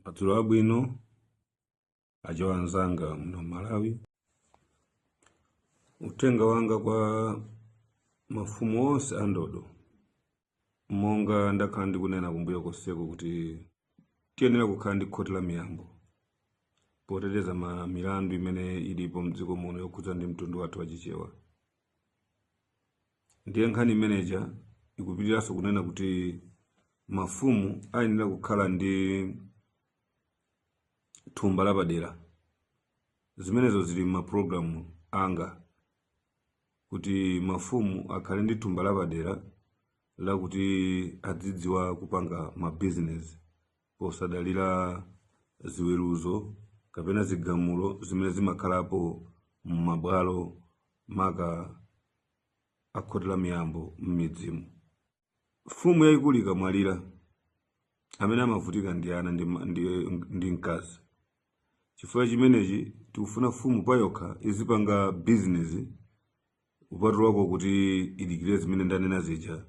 Patula bwino ajowanzanga mno Malawi. Utenga wanga kwa mafumu onse andodo monga ndakhala ndikunena kumbuyo koseko kuti tiyenera kukhala ndi khoti la miyambo poteteza milandu imene ilipo mdziko muno yokhudza ndi mtundu wathu wachichewa. Ndiye nkhani imeneja ikupitiranso kunena kuti mafumu ayenera kukhala ndi thumba lapadera. Zimenezo zili m'mapulogalamu anga kuti mafumu akhale ndi thumba lapadera lakuti adzidziwa kupanga mabizinesi posadalira ziweruzo kapena zigamulo zimene zimakhalapo m'mabwalo maka akhoti la miyambo m'midzimu. Fumu yayikulu ikamwalira amene amavutika ndi ana ndi mkazi. Chifukwa chimenechi tikufuna fumu payokha izipanga bizinesi upatulako kuti idikire zimene ndanena zija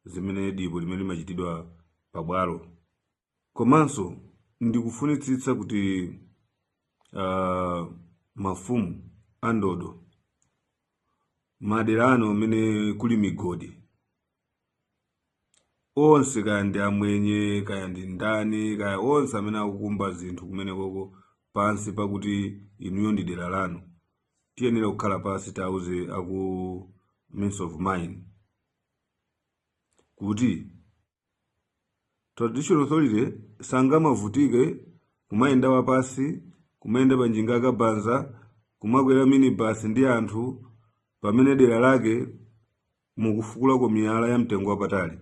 zimene dipo limene limachitidwa pabwalo. Komanso ndikufunitsitsa kuti mafumu andodo madera ano amene kuli migodi onse kaya ndi amwenye kaya ndi ndani kaya onse amene akukumba zinthu kumene koko pansi pakuti inuyo ndi dera lanu tiyenera kukhala pansi tauze aku Ministry of Mine kuti Traditional Authority sangamavutike kumayenda wapasi kumayenda panjinga akabanza kumakwera minibus ndi anthu pamene dera lake mukufukula kwa miyala ya mtengo wapatali.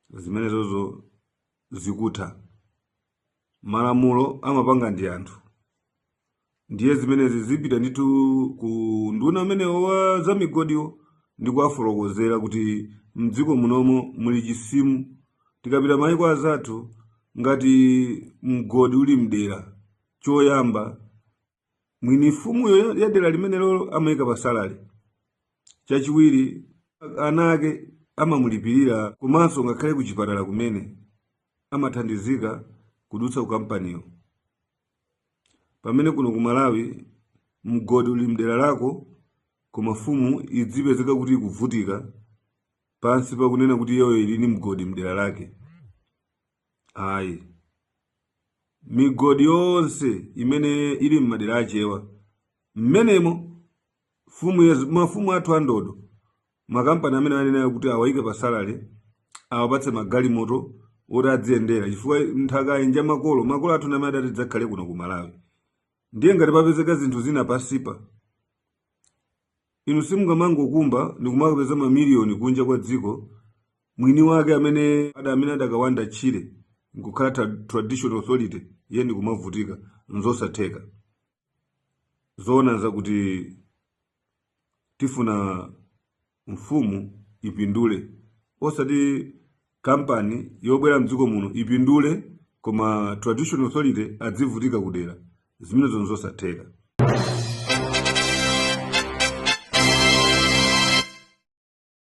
Zimenezozo zikutha. Malamulo amapanga ndi anthu. Ndiye zimenezi zipita nditu ku nduna amene wa za migodiwo ndi kuwafotokozera kuti mdziko munomo muli chisimu tikapita mayiko azathu ngati mgodi uli mdera choyamba mwini fumu ya dera limene lolo amayika pa salary. Chachiwiri anake amamulipirira komanso ngakhale kuchipatala kumene amathandizika kudutsa ku kampaniyo. Pamene kuno ku Malawi mgodi uli mdera lako koma fumu idzipezeka kuti ikuvutika pansi pakunena kuti yeyo ili ni mgodi mdera lake. Ayi. Migodi yonse imene ili m'madera achewa mmenemo mafumu athu andodo makampani amene anena kuti awayike pa salary awapatse magalimoto oti adziyendera chifukwa nthaka inja makolo athu namene adatidzakale kuno ku Malawi. Ndiye ngati papezeka zinthu zina pasipa inu simungamangokumba ndi kumakapeza mamiliyoni kunja kwa dziko mwini wake amene adakawanda Chile nkukhala Traditional Authority iye ndi kumavutika nzosatheka. Zoona zakuti tifuna mfumu ipindule osati kampani yobwera mdziko muno ipindule koma Traditional Authority adzivutika kudera. Zimenezo nzosatheka.